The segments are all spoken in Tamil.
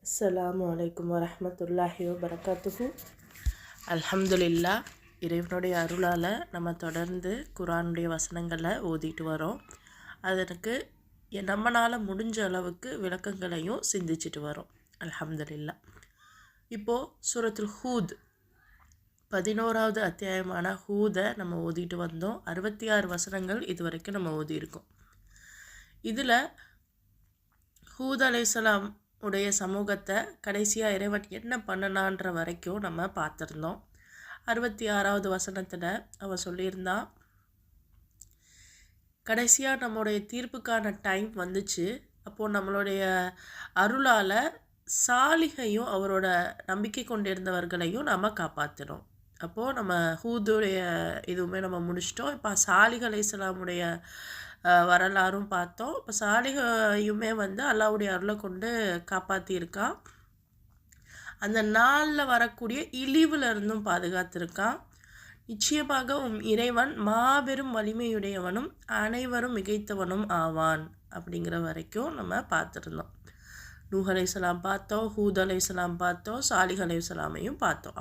அஸ்ஸலாமு அலைக்கும் வரஹ்மத்துல்லாஹி வபரகாத்துஹு. அல்ஹம்துலில்லா, இறைவனுடைய அருளால் நம்ம தொடர்ந்து குர்ஆனுடைய வசனங்களை ஓதிட்டு வரோம். அதற்கு நம்மளால் முடிஞ்ச அளவுக்கு விளக்கங்களையும் சிந்திச்சிட்டு வரோம். அல்ஹம்துலில்லா. இப்போது சூரத்துல் ஹூத் 11வது அத்தியாயமான ஹூதை நம்ம ஓதிட்டு வந்தோம். 66 வசனங்கள் இது வரைக்கும் நம்ம ஓதியிருக்கோம். இதில் ஹூத் அலைஹிஸ்ஸலாம் உடைய சமூகத்தை கடைசியாக இறைவன் என்ன பண்ணனான்ற வரைக்கும் நம்ம பார்த்துருந்தோம். 66வது வசனத்தில் அவன் சொல்லியிருந்தான், கடைசியாக நம்மளுடைய தீர்ப்புக்கான டைம் வந்துச்சு. அப்போது நம்மளுடைய அருளால் சாலிகையும் அவரோட நம்பிக்கை கொண்டிருந்தவர்களையும் நம்ம காப்பாற்றினோம். அப்போது நம்ம ஹூதுடைய இதுவுமே நம்ம முடிச்சிட்டோம். இப்போ சாலிஹ் அலைஹிஸ்ஸலாமுடைய வரலாறும் பார்த்தோம். இப்போ சாலிகையுமே அல்லாஹ்வுடைய அருளை கொண்டு காப்பாற்றியிருக்கான். அந்த நாளில் வரக்கூடிய இழிவுல இருந்தும் பாதுகாத்திருக்கான். நிச்சயமாக இறைவன் மாபெரும் வலிமையுடையவனும் அனைவரும் மிகைத்தவனும் ஆவான் அப்படிங்கிற வரைக்கும் நம்ம பார்த்துருந்தோம். நூஹ் அலைஹிஸ்ஸலாம் பார்த்தோம், ஹூத் அலைஹிஸ்ஸலாம் பார்த்தோம், சாலிஹ் அலைஹிஸ்ஸலாமையும் பார்த்தோம்.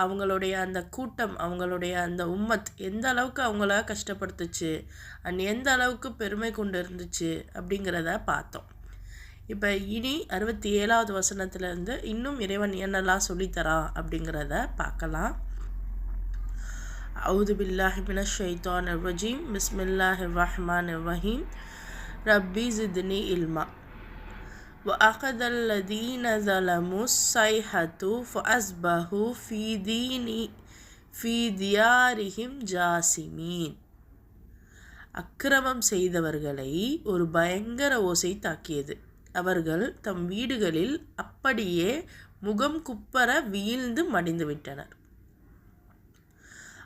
அவங்களுடைய அந்த கூட்டம், அவங்களுடைய அந்த உம்மத் எந்த அளவுக்கு அவங்கள கஷ்டப்படுத்துச்சு, எந்த அளவுக்கு பெருமை கொண்டு இருந்துச்சு அப்படிங்கிறத பார்த்தோம். இப்போ இனி 67வது வசனத்துலேருந்து இன்னும் இறைவன் என்னெல்லாம் சொல்லித்தரான் அப்படிங்கிறத பார்க்கலாம். அவுது பில்லாஹி மினஷ் ஷைத்தானிர் ரஜீம். பிஸ்மில்லாஹிர் ரஹ்மானிர் ரஹீம். ரப்பி ஜித்னி இல்மா. وأخذ الذين ظلموا الصيحة فأصبحوا في ديارهم جاثمين. அக்கிரமம் செய்தவர்களை ஒரு பயங்கர ஓசை தாக்கியது. அவர்கள் தம் வீடுகளில் அப்படியே முகம் குப்பர வீழ்ந்து மடிந்து விட்டனர்.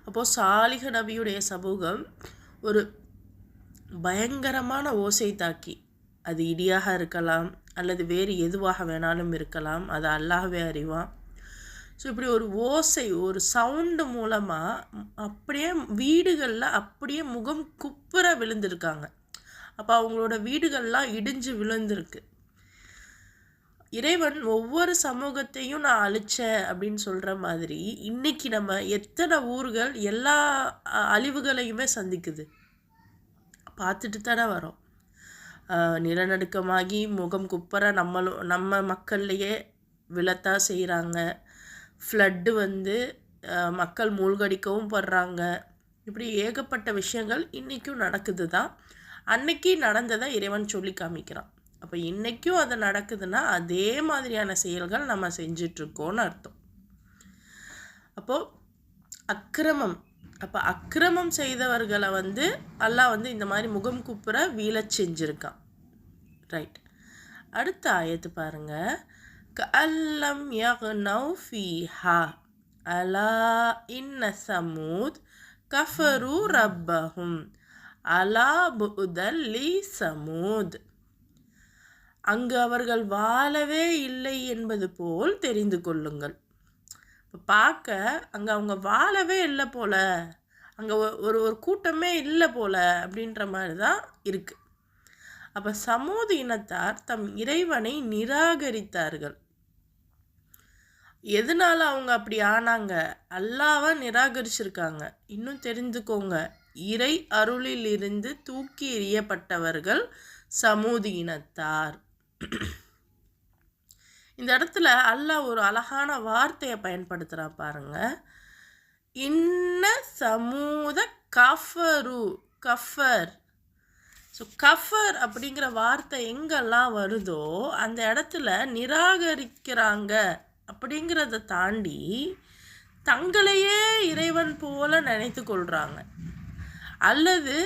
அப்போது சாலிஹ் நபியுடைய சமூகம் ஒரு பயங்கரமான ஓசை தாக்கி, அது இடியாக இருக்கலாம் அல்லது வேறு எதுவாக வேணாலும் இருக்கலாம், அது அல்லாஹ்வே அறிவான். ஸோ இப்படி ஒரு ஓசை, ஒரு சவுண்டு மூலமாக அப்படியே வீடுகளில் அப்படியே முகம் குப்புற விழுந்திருக்காங்க. அப்போ அவங்களோட வீடுகள்லாம் இடிஞ்சு விழுந்திருக்கு. இறைவன் ஒவ்வொரு சமூகத்தையும் நான் அழிச்சேன் அப்படின்னு சொல்கிற மாதிரி இன்னைக்கு நம்ம எத்தனை ஊர்கள் எல்லா அழிவுகளையுமே சந்திக்குது, பார்த்துட்டு தானே வரோம். நிலநடுக்கமாகி முகம் குப்பர நம்ம மக்கள்லையே விழத்தான் செய்கிறாங்க. ஃப்ளட்டு மக்கள் மூழ்கடிக்கவும் படுறாங்க. இப்படி ஏகப்பட்ட விஷயங்கள் இன்றைக்கும் நடக்குது தான். அன்னைக்கு நடந்ததை இறைவன் சொல்லி காமிக்கிறான். அப்போ இன்றைக்கும் அது நடக்குதுன்னா அதே மாதிரியான செயல்கள் நம்ம செஞ்சிட்ருக்கோன்னு அர்த்தம். அப்போது அக்கிரமம் செய்தவர்களை அல்லாஹ் இந்த மாதிரி முகம் குப்புற வீழச் செஞ்சுருக்கான். ரைட். அடுத்த ஆயத்து பாருங்க. கஅல்லம் யக்னவ் ஃபீஹா அலா இன்ன சமூத் கஃபரு ரப்பஹும் அலா புதல் லி சமூத். அங்கு அவர்கள் வாழவே இல்லை என்பது போல் தெரிந்து கொள்ளுங்கள். இப்போ பார்க்க அங்கே அவங்க வாழவே இல்லை போல, அங்கே ஒரு கூட்டமே இல்லை போல அப்படின்ற மாதிரி தான் இருக்குது. அப்போ சமூக இனத்தார் தம் இறைவனை நிராகரித்தார்கள். எதனால அவங்க அப்படி ஆனாங்க? அல்லாஹ்வை நிராகரிச்சிருக்காங்க. இன்னும் தெரிந்துக்கோங்க, இறை அருளில் இருந்து தூக்கி எறியப்பட்டவர்கள் சமூக இனத்தார். இந்த இடத்துல அல்லாஹ் ஒரு அழகான வார்த்தையை பயன்படுத்துகிறான் பாருங்க. இன்ன சமூத கஃபர். ஸோ கஃபர் அப்படிங்கிற வார்த்தை எங்கெல்லாம் வருதோ அந்த இடத்துல நிராகரிக்கிறாங்க அப்படிங்கிறத தாண்டி தங்களையே இறைவன் போல நினைத்து கொள்கிறாங்க. அல்லது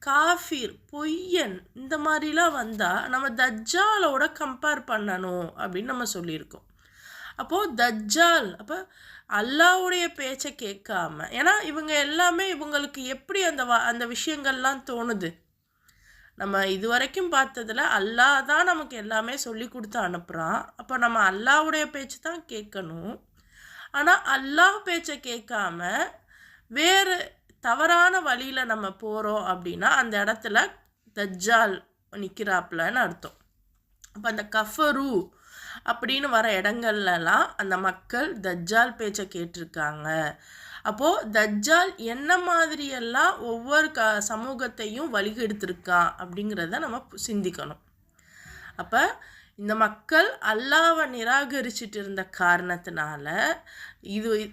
காஃபிர், பொய்யன், இந்த மாதிரிலாம் வந்தால் நம்ம தஜ்ஜாலோட கம்பேர் பண்ணணும் அப்படின்னு நம்ம சொல்லியிருக்கோம். அப்போது தஜ்ஜால் அப்போ அல்லாஹ்வுடைய பேச்சை கேட்காம, ஏன்னா இவங்க எல்லாமே இவங்களுக்கு எப்படி அந்த விஷயங்கள்லாம் தோணுது. நம்ம இது வரைக்கும் பார்த்ததில் அல்லாஹ் தான் நமக்கு எல்லாமே சொல்லி கொடுத்து அனுப்புகிறான். அப்போ நம்ம அல்லாஹ்வுடைய பேச்சு தான் கேட்கணும். ஆனால் அல்லாஹ் பேச்சை கேட்காம வேறு தவறான வழியில் நம்ம போகிறோம் அப்படின்னா அந்த இடத்துல தஜ்ஜால் நிற்கிறாப்புலன்னு அர்த்தம். அப்போ அந்த கஃபரு அப்படின்னு வர இடங்கள்லாம் அந்த மக்கள் தஜ்ஜால் பேச்சை கேட்டிருக்காங்க. அப்போது தஜ்ஜால் என்ன மாதிரியெல்லாம் ஒவ்வொரு சமூகத்தையும் வழிகெடுத்திருக்கான் அப்படிங்கிறத நம்ம சிந்திக்கணும். அப்போ இந்த மக்கள் அல்லாவை நிராகரிச்சிட்டு இருந்த காரணத்தினால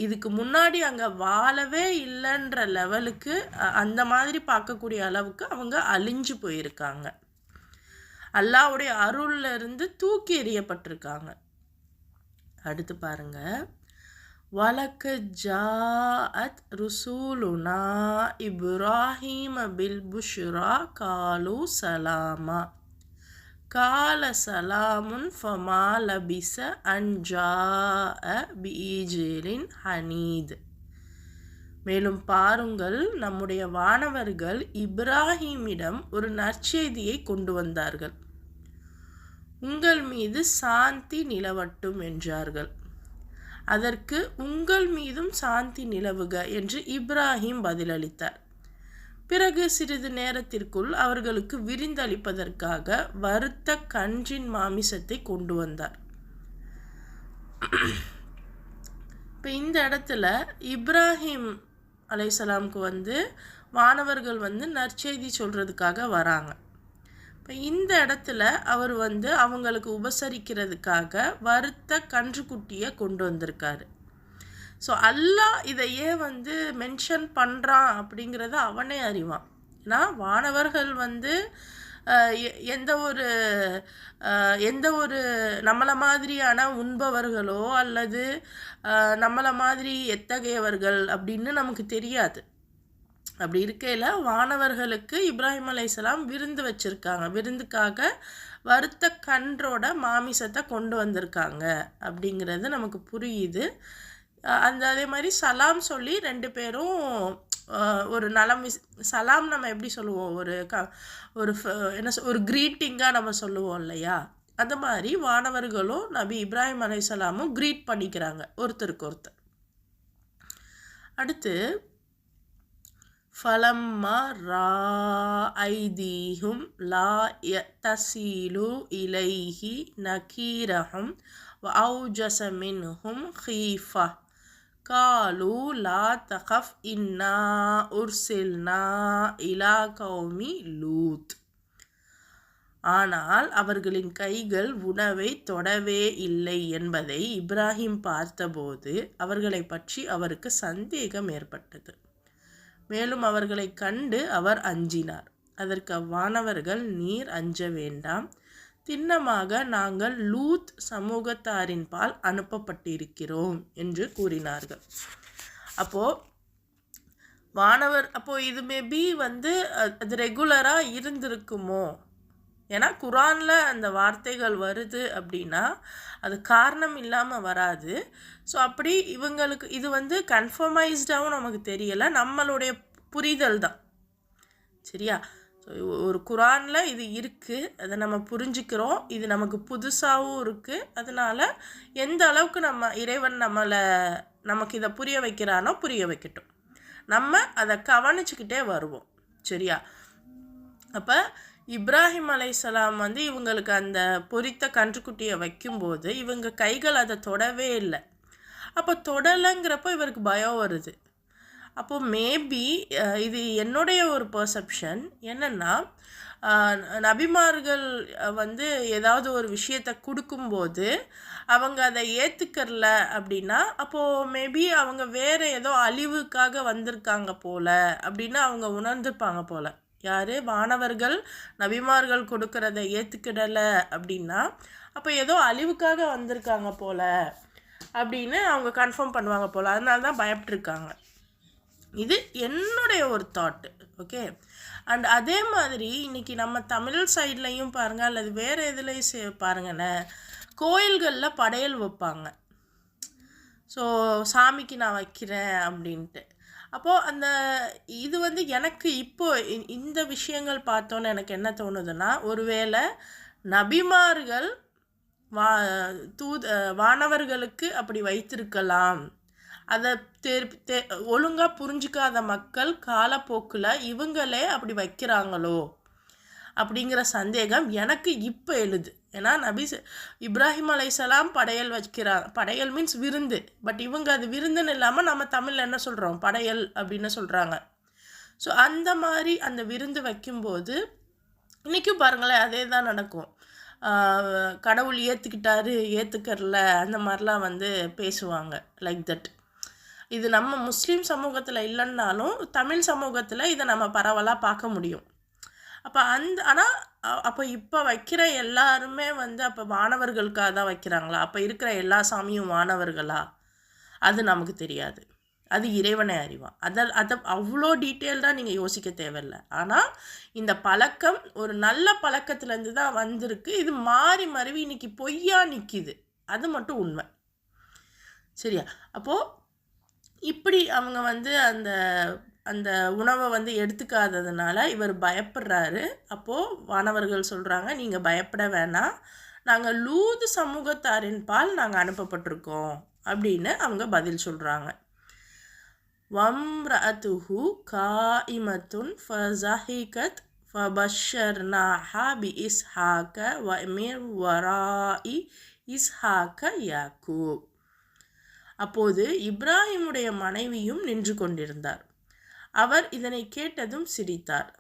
இதுக்கு முன்னாடி அங்கே வாழவே இல்லைன்ற லெவலுக்கு அந்த மாதிரி பார்க்கக்கூடிய அளவுக்கு அவங்க அழிஞ்சு போயிருக்காங்க. அல்லாவுடைய அருள்ல இருந்து தூக்கி எறியப்பட்டிருக்காங்க. அடுத்து பாருங்க, வலக்க ஜாஅத் ருசூலுனா இப்ராஹீம் பில் புஷ்ரா காலு சலாமா கால சலாமுன் ஃபமா லபிச அன்ஜாஅ பீஜிலின் ஹனீத். மேலும் பாருங்கள், நம்முடைய வானவர்கள் இப்ராஹீமிடம் ஒரு நற்செய்தியை கொண்டு வந்தார்கள். உங்கள் மீது சாந்தி நிலவட்டும் என்றார்கள். அதற்கு உங்கள் மீதும் சாந்தி நிலவுக என்று இப்ராஹிம் பதிலளித்தார். பிறகு சிறிது நேரத்திற்குள் அவர்களுக்கு விருந்தளிப்பதற்காக வறுத்த கன்றின் மாமிசத்தை கொண்டு வந்தார். இப்போ இந்த இடத்துல இப்ராஹிம் அலைஹிஸ்ஸலாமுக்கு வானவர்கள் நற்செய்தி சொல்கிறதுக்காக வராங்க. இப்போ இந்த இடத்துல அவர் அவங்களுக்கு உபசரிக்கிறதுக்காக வறுத்த கன்றுக்குட்டியை கொண்டு வந்திருக்காரு. ஸோ அல்லாஹ் இதை ஏன் மென்ஷன் பண்ணுறான் அப்படிங்கிறத அவனே அறிவான். ஏன்னா வானவர்கள் எந்த ஒரு நம்மளை மாதிரியான உண்பவர்களோ அல்லது நம்மளை மாதிரி எத்தகையவர்கள் அப்படின்னு நமக்கு தெரியாது. அப்படி இருக்கையில் வானவர்களுக்கு இப்ராஹிம் அலைஹிஸ்ஸலாம் விருந்து வச்சுருக்காங்க. விருந்துக்காக வறுத்த கன்றோட மாமிசத்தை கொண்டு வந்திருக்காங்க அப்படிங்கிறது நமக்கு புரியுது. அதே மாதிரி சலாம் சொல்லி ரெண்டு பேரும் ஒரு சலாம் நம்ம எப்படி சொல்லுவோம், ஒரு க்ரீட்டிங்காக நம்ம சொல்லுவோம் இல்லையா, அந்த மாதிரி வானவர்களும் நபி இப்ராஹிம் அலைஹிஸ்ஸலாமும் க்ரீட் பண்ணிக்கிறாங்க ஒருத்தருக்கு ஒருத்தர். அடுத்து ஃபலம்மா ராஐதீஹும் லா யத்தஸிலு இலைஹி நகீரஹும் வஅௌஜஸ மின்ஹும் ஹீஃபா காலு லா தகஃப் இன்னா உர்சில்னா இலா கௌமி லூத். ஆனால் அவர்களின் கைகள் உணவை தொடவே இல்லை என்பதை இப்ராஹிம் பார்த்தபோது அவர்களை பற்றி அவருக்கு சந்தேகம் ஏற்பட்டது. மேலும் அவர்களை கண்டு அவர் அஞ்சினார். அதற்கு வானவர்கள், நீர் அஞ்ச வேண்டாம், திண்ணமாக நாங்கள் லூத் சமூகத்தாரின் பால் அனுப்பப்பட்டிருக்கிறோம் என்று கூறினார்கள். அப்போ இது மேபி அது ரெகுலராக இருந்திருக்குமோ. ஏன்னா குரானில் அந்த வார்த்தைகள் வருது அப்படின்னா அது காரணம் இல்லாமல் வராது. ஸோ அப்படி இவங்களுக்கு இது கன்ஃபர்மைஸ்டாகவும் நமக்கு தெரியலை, நம்மளுடைய புரிதல் தான். சரியா? ஸோ ஒரு குரானில் இது இருக்குது, அதை நம்ம புரிஞ்சுக்கிறோம், இது நமக்கு புதுசாகவும் இருக்குது. அதனால் எந்த அளவுக்கு இறைவன் நமக்கு இதை புரிய வைக்கிறானோ புரிய வைக்கட்டும், நம்ம அதை கவனிச்சுக்கிட்டே வருவோம். சரியா? அப்போ இப்ராஹிம் அலைஹிஸ்ஸலாம் இவங்களுக்கு அந்த பொரித்த கன்றுக்குட்டியை வைக்கும்போது இவங்க கைகள் அதை தொடவே இல்லை. அப்போ தொடலைங்கிறப்போ இவருக்கு பயம் வருது. அப்போது மேபி இது என்னுடைய ஒரு பர்செப்ஷன் என்னென்னா, நபிமார்கள் ஏதாவது ஒரு விஷயத்தை கொடுக்கும்போது அவங்க அதை ஏற்றுக்கறல அப்படின்னா அப்போது மேபி அவங்க வேறு ஏதோ அழிவுக்காக வந்திருக்காங்க போல் அப்படின்னு அவங்க உணர்ந்துருப்பாங்க போல். யார்? வானவர்கள் நபிமார்கள் கொடுக்கறத ஏற்றுக்கிடலை அப்படின்னா அப்போ ஏதோ அழிவுக்காக வந்திருக்காங்க போல் அப்படின்னு அவங்க கன்ஃபார்ம் பண்ணுவாங்க போல். அதனால தான் பயப்பட்டுருக்காங்க. இது என்னுடைய ஒரு தாட்டு. ஓகே. அண்ட் அதே மாதிரி இன்றைக்கி நம்ம தமிழ் சைட்லையும் பாருங்கள், அல்லது வேறு எதுலேயும் பாருங்களேன், கோயில்களில் படையல் வைப்பாங்க. ஸோ சாமிக்கு நான் வைக்கிறேன் அப்படின்ட்டு. அப்போது இது எனக்கு இப்போது இந்த விஷயங்கள் பார்த்தோன்னே எனக்கு என்ன தோணுதுன்னா, ஒருவேளை நபிமார்கள் வானவர்களுக்கு அப்படி வைத்திருக்கலாம். அதை ஒழுங்காக புரிஞ்சிக்காத மக்கள் காலப்போக்கில் இவங்களே அப்படி வைக்கிறாங்களோ அப்படிங்கிற சந்தேகம் எனக்கு இப்போ எழுது. ஏன்னா இப்ராஹிம் அலைஹிஸ்ஸலாம் படையல் வைக்கிறாங்க. படையல் மீன்ஸ் விருந்து. பட் இவங்க அது விருந்துன்னு இல்லாமல் நம்ம தமிழில் என்ன சொல்கிறோம், படையல் அப்படின்னு சொல்கிறாங்க. ஸோ அந்த மாதிரி அந்த விருந்து வைக்கும்போது இன்றைக்கும் பாருங்களேன் அதே தான் நடக்கும். கடவுள் ஏற்றுக்கிட்டாரு ஏற்றுக்கறல அந்த மாதிரிலாம் வந்து பேசுவாங்க லைக் தட். இது நம்ம முஸ்லீம் சமூகத்தில் இல்லைன்னாலும் தமிழ் சமூகத்தில் இதை நம்ம பரவலாக பார்க்க முடியும். அப்போ ஆனால் அப்போ இப்போ வைக்கிற எல்லாருமே வந்து அப்போ வானவர்களுக்காக தான் வைக்கிறாங்களா? அப்போ இருக்கிற எல்லா சாமியும் வானவர்களா? அது நமக்கு தெரியாது. அது இறைவனை அறிவான். அதை அவ்வளோ டீட்டெயில்டாக நீங்கள் யோசிக்க தேவையில்லை. ஆனால் இந்த பழக்கம் ஒரு நல்ல பழக்கத்துலேருந்து தான் வந்திருக்கு. இது மாறி மருவி இன்னைக்கு பொய்யா நிற்கிது. அது மட்டும் உண்மை. சரியா? அப்போது இப்படி அவங்க வந்து அந்த அந்த உணவை வந்து எடுத்துக்காததுனால இவர் பயப்படுறாரு. அப்போது வானவர்கள் சொல்கிறாங்க, நீங்கள் பயப்பட வேணாம், நாங்கள் லூது சமூகத்தாரின் பால் நாங்கள் அனுப்பப்பட்டிருக்கோம் அப்படின்னு அவங்க பதில் சொல்கிறாங்க. வம்ரஅத்துஹு காயிமத்துன் ஃபஸஹிகத் ஃபபஷர்னாஹா பி இஸ்ஹாக வ மின் வராஇ இஸ்ஹாக யாக்கூப். அப்போது இப்ராஹிமுடைய மனைவியும் நின்று கொண்டிருந்தார். அவர் இதனை கேட்டதும் சிரித்தார்.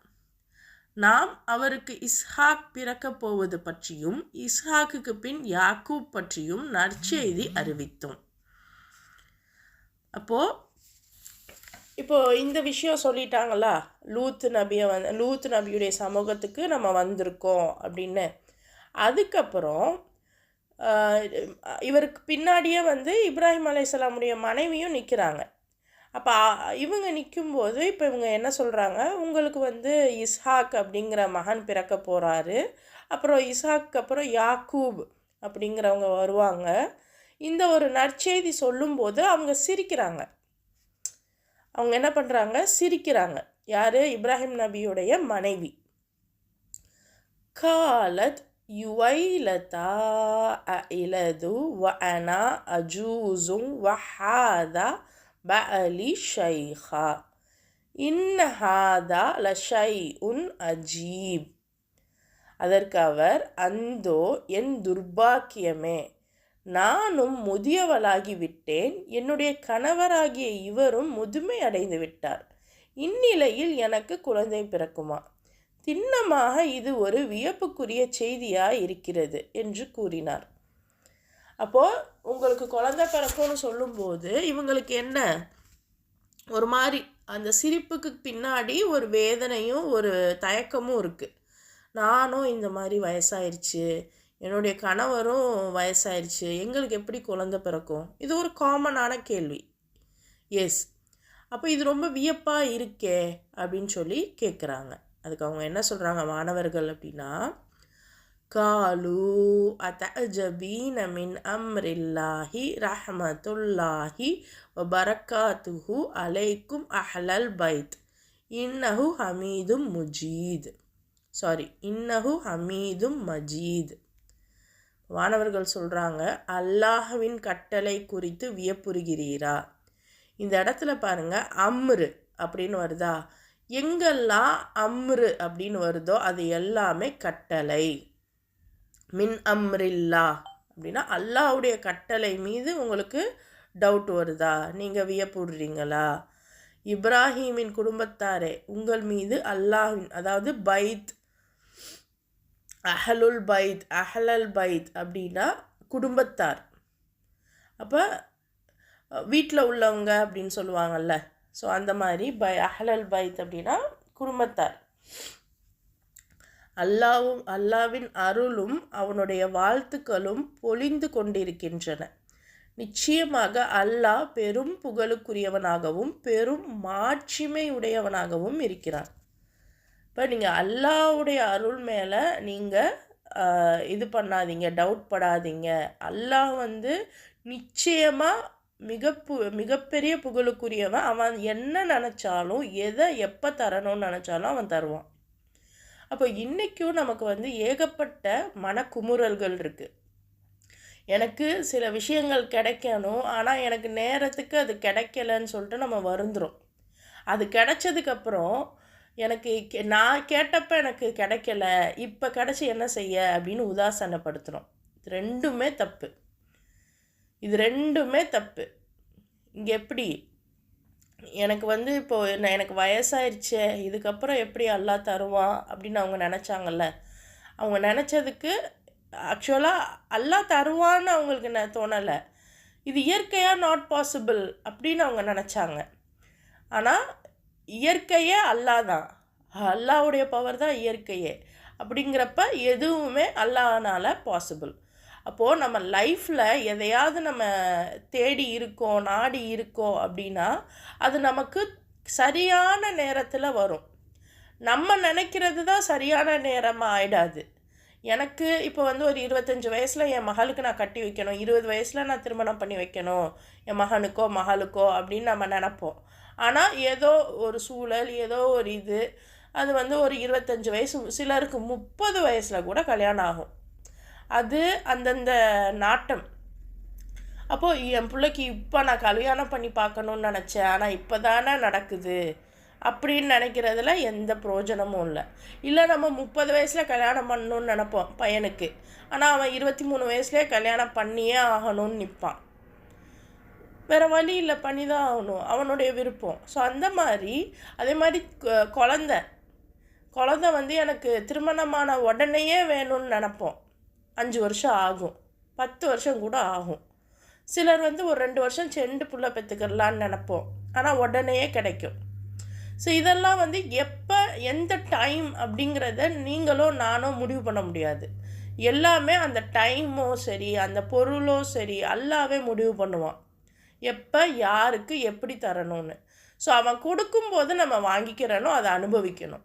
நாம் அவருக்கு இஸ்ஹாக் பிறக்கப் போவது பற்றியும் இஸ்ஹாக்குக்கு பின் யாக்கூப் பற்றியும் நற்செய்தி அறிவித்தோம். இப்போ இந்த விஷயம் சொல்லிட்டாங்களா, லூத் நபியுடைய சமூகத்துக்கு நம்ம வந்திருக்கோம் அப்படின்னு. அதுக்கப்புறம் இவருக்கு பின்னாடியே வந்து இப்ராஹிம் அலைஹிஸ்ஸலாமுடைய மனைவியும் நிற்கிறாங்க. அப்போ இவங்க நிற்கும்போது இப்போ இவங்க என்ன சொல்கிறாங்க, உங்களுக்கு வந்து இஸ்ஹாக் அப்படிங்கிற மகன் பிறக்க போகிறாரு, அப்புறம் இஸ்ஹாக்கு அப்புறம் யாக்கூப் அப்படிங்கிறவங்க வருவாங்க. இந்த ஒரு நற்செய்தி சொல்லும்போது அவங்க சிரிக்கிறாங்க. அவங்க என்ன பண்ணுறாங்க, சிரிக்கிறாங்க. யார்? இப்ராஹிம் நபியுடைய மனைவி. காலத் யுவைலதா அஇலது வ அனா அஜூசும் வஹாதா பஅலி ஷைஹா இன்னஹாதா லஷை உன் அஜீப். அதற்கு அவர், அந்தோ என் துர்பாக்கியமே, நானும் முதியவளாகி விட்டேன், என்னுடைய கணவராகிய இவரும் முதுமை அடைந்து விட்டார், இந்நிலையில் எனக்கு குழந்தை பிறக்குமா? திண்ணமாக இது ஒரு வியப்புக்குரிய செய்தியாக இருக்கிறது என்று கூறினார். அப்போது உங்களுக்கு குழந்தை பிறக்கும்னு சொல்லும்போது இவங்களுக்கு என்ன ஒரு மாதிரி அந்த சிரிப்புக்கு பின்னாடி ஒரு வேதனையும் ஒரு தயக்கமும் இருக்குது. நானும் இந்த மாதிரி வயசாயிருச்சு, என்னுடைய கணவரும் வயசாயிருச்சு, எங்களுக்கு எப்படி குழந்தை பிறக்கும்? இது ஒரு காமனான கேள்வி. எஸ். அப்போ இது ரொம்ப வியப்பாக இருக்கே அப்படின்னு சொல்லி கேட்குறாங்க. அதுக்கு அவங்க என்ன சொல்கிறாங்க மாணவர்கள் அப்படின்னா, காலு அத்தஜபீன மின் அம்ரில்லாஹி ரஹ்மத்துல்லாஹி வ பரக்காத்துஹு அலைக்கும் அஹ்லல் பைத் இன்னஹு ஹமீதும் மஜீத். மாணவர்கள் சொல்கிறாங்க, அல்லாஹ்வின் கட்டளை குறித்து வியப்புறுகிறீரா? இந்த இடத்துல பாருங்கள், அம்ரு அப்படின்னு வருதா? எங்கெல்லாம் அம்ரு அப்படின்னு வருதோ அது எல்லாமே கட்டளை. மின் அம்ரில்லா அப்படின்னா அல்லாஹ்வுடைய கட்டளை மீது உங்களுக்கு டவுட் வருதா? நீங்கள் வியப்புடுறீங்களா? இப்ராஹீமின் குடும்பத்தாரே, உங்கள் மீது அல்லாஹ்வின், அதாவது பைத், அஹ்லல் பைத் அப்படின்னா குடும்பத்தார். அப்போ வீட்டில் உள்ளவங்க அப்படின்னு சொல்லுவாங்கள்ல, ஸோ அந்த மாதிரி அஹ்லல் பைத் அப்படின்னா குடும்பத்தார். அல்லாவின் அருளும் அவனுடைய வாழ்த்துக்களும் பொழிந்து கொண்டிருக்கின்றன. நிச்சயமாக அல்லாஹ் பெரும் புகழுக்குரியவனாகவும் பெரும் மாட்சிமை உடையவனாகவும் இருக்கிறான். இப்போ நீங்கள் அல்லாஹ்வுடைய அருள் மேலே நீங்கள் இது பண்ணாதீங்க, டவுட் படாதீங்க. அல்லாஹ் வந்து நிச்சயமாக மிகப்பெரிய புகழுக்குரியவன். அவன் என்ன நினச்சாலும் எதை எப்போ தரணும்னு நினச்சாலும் அவன் தருவான். அப்போ இன்றைக்கும் நமக்கு வந்து ஏகப்பட்ட மனக்குமுறல்கள் இருக்குது. எனக்கு சில விஷயங்கள் கிடைக்கணும், ஆனால் எனக்கு நேரத்துக்கு அது கிடைக்கலன்னு சொல்லிட்டு நம்ம வருந்துடும். அது கிடைச்சதுக்கப்புறம் எனக்கு நான் கேட்டப்ப எனக்கு கிடைக்கல, இப்போ கிடச்சி என்ன செய்ய அப்படின்னு உதாசனப்படுத்துகிறோம். இது ரெண்டுமே தப்பு. இது ரெண்டுமே தப்பு. இங்கே எப்படி எனக்கு வந்து இப்போது எனக்கு வயசாயிருச்சே, இதுக்கப்புறம் எப்படி அல்லாஹ் தருவான் அப்படின்னு அவங்க நினச்சாங்கல்ல. அவங்க நினச்சதுக்கு ஆக்சுவலாக அல்லாஹ் தருவான்னு அவங்களுக்கு தோணலை. இது இயற்கையாக நாட் பாசிபிள் அப்படின்னு அவங்க நினச்சாங்க. ஆனால் இயற்கையே அல்லாஹ் தான், அல்லாஹ்வுடைய பவர் தான் இயற்கையே. அப்படிங்கிறப்ப எதுவுமே அல்லாஹ்னால பாசிபிள். அப்போது நம்ம லைஃப்பில் எதையாவது நம்ம தேடி இருக்கோம், நாடி இருக்கோம் அப்படின்னா அது நமக்கு சரியான நேரத்தில் வரும். நம்ம நினைக்கிறது தான் சரியான நேரமாக ஆயிடாது. எனக்கு இப்போ வந்து ஒரு 25 வயசில் என் மகளுக்கு நான் கட்டி வைக்கணும், 20 வயசில் நான் திருமணம் பண்ணி வைக்கணும் என் மகனுக்கோ மகளுக்கோ அப்படின்னு நம்ம நினப்போம். ஆனால் ஏதோ ஒரு சூழல், ஏதோ ஒரு இது, அது வந்து ஒரு 25 வயசு, சிலருக்கு 30 வயசில் கூட கல்யாணம் ஆகும். அது அந்தந்த நாட்டம். அப்போது என் பிள்ளைக்கு இப்போ நான் கல்யாணம் பண்ணி பார்க்கணுன்னு நினச்சேன், ஆனால் இப்போ தானே நடக்குது அப்படின்னு நினைக்கிறதுல எந்த பிரயோஜனமும் இல்லை. இல்லை நம்ம 30 வயசில் கல்யாணம் பண்ணணுன்னு நினப்போம் பையனுக்கு, ஆனால் அவன் 23 வயசுலேயே கல்யாணம் பண்ணியே ஆகணும்னு நிற்பான். வேறு வழி இல்லை, பண்ணி தான் ஆகணும், அவனுடைய விருப்பம். ஸோ அந்த மாதிரி அதே மாதிரி குழந்த வந்து எனக்கு திருமணமான உடனேயே வேணும்னு நினப்போம். 5 வருஷம் ஆகும், 10 வருஷம் கூட ஆகும். சிலர் வந்து ஒரு 2 வருஷம் சென்று புள்ள பெற்றுக்கிறலான்னு நினப்போம், ஆனால் உடனேயே கிடைக்கும். ஸோ இதெல்லாம் வந்து எப்போ எந்த டைம் அப்படிங்கிறத நீங்களோ நானோ முடிவு பண்ண முடியாது. எல்லாமே அந்த டைமோ சரி, அந்த பொருளோ சரி, அல்லாவே முடிவு பண்ணுவான் எப்போ யாருக்கு எப்படி தரணும்னு. ஸோ அவன் கொடுக்கும்போது நம்ம வாங்கிக்கிறனோ அதை அனுபவிக்கணும்.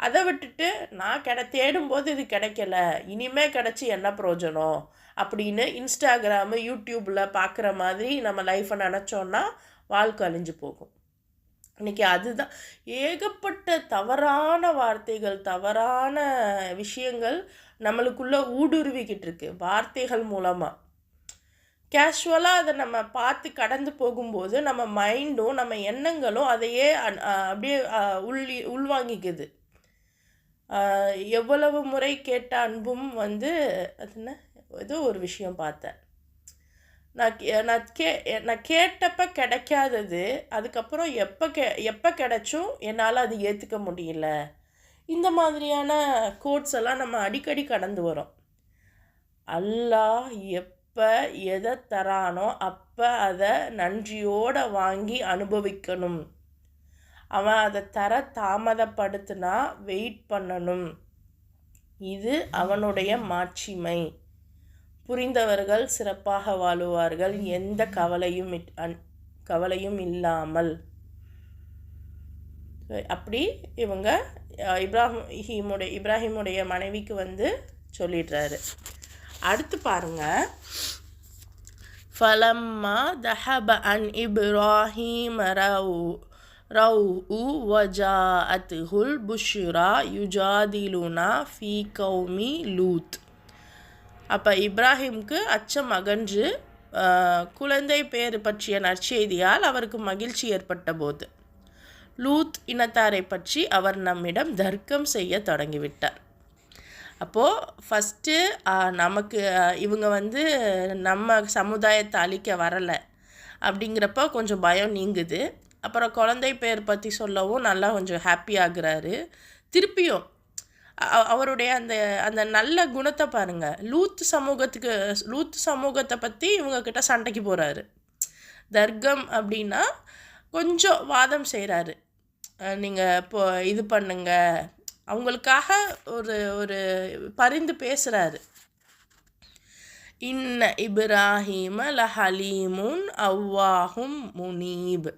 அதை விட்டுட்டு நான் தேடும்போது இது கிடைக்கல, இனிமே கிடச்சி என்ன பிரயோஜனம் அப்படின்னு இன்ஸ்டாகிராமு யூடியூப்பில் பார்க்குற மாதிரி நம்ம லைஃப்பை நினச்சோன்னா வாழ்க்கை அழிஞ்சு போகும். இன்றைக்கி அதுதான் ஏகப்பட்ட தவறான வார்த்தைகள், தவறான விஷயங்கள் நம்மளுக்குள்ளே ஊடுருவிக்கிட்டு இருக்கு. வார்த்தைகள் மூலமாக கேஷுவலாக அதை நம்ம பார்த்து கடந்து போகும்போது நம்ம மைண்டும் நம்ம எண்ணங்களும் அதையே அப்படியே உள்வாங்கிக்குது. எவ்வளவு முறை கேட்ட அன்பும் வந்து அது என்ன ஏதோ ஒரு விஷயம் பார்த்தேன். நான் கேட்டப்போ கிடைக்காதது அதுக்கப்புறம் எப்போ கிடைச்சும் என்னால் அது ஏற்றுக்க முடியல. இந்த மாதிரியான கோட்ஸ் எல்லாம் நம்ம அடிக்கடி கடந்து வரோம். அல்லாஹ் எப்போ எதை தரானோ அப்போ அதை நன்றியோடு வாங்கி அனுபவிக்கணும். அவன் அதை தர தாமதப்படுத்தினா வெயிட் பண்ணணும். இது அவனுடைய மாட்சிமை. புரிந்தவர்கள் சிறப்பாக வாழுவார்கள், எந்த கவலையும் இல்லாமல். அப்படி இவங்க இப்ராஹிமுடைய மனைவிக்கு வந்து சொல்லிடுறாரு. அடுத்து பாருங்க, ஃபலம்மா தஹப அன் இப்ராஹிம் ரவு வஜாஅத்துஹுல் புஷ்ரா யுஜாதிலுனா ஃபீ கௌமி லூத். அப்போ இப்ராஹிம்க்கு அச்சம் அகன்று குழந்தை பேர் பற்றிய நற்செய்தியால் அவருக்கு மகிழ்ச்சி ஏற்பட்ட போது லூத் இனத்தாரை பற்றி அவர் நம்மிடம் தர்க்கம் செய்ய தொடங்கிவிட்டார். அப்போது ஃபஸ்ட்டு நமக்கு இவங்க வந்து நம்ம சமுதாயத்தை அழிக்க வரலை அப்படிங்கிறப்ப கொஞ்சம் பயம் நீங்குது. அப்புறம் குழந்தை பேர் பற்றி சொல்லவும் நல்லா கொஞ்சம் ஹாப்பி ஆகுறாரு. திருப்பியும் அவருடைய அந்த அந்த நல்ல குணத்தை பாருங்கள். லூத் சமூகத்தை பற்றி இவங்கக்கிட்ட சண்டைக்கு போகிறாரு. தர்க்கம் அப்படின்னா கொஞ்சம் வாதம் செய்கிறாரு. நீங்கள் இப்போ இது பண்ணுங்க, அவங்களுக்காக ஒரு பரிந்து பேசுகிறாரு. இன்ன இப்ராஹிம லஹலீமுன் அவ்வாஹும் முனீப்.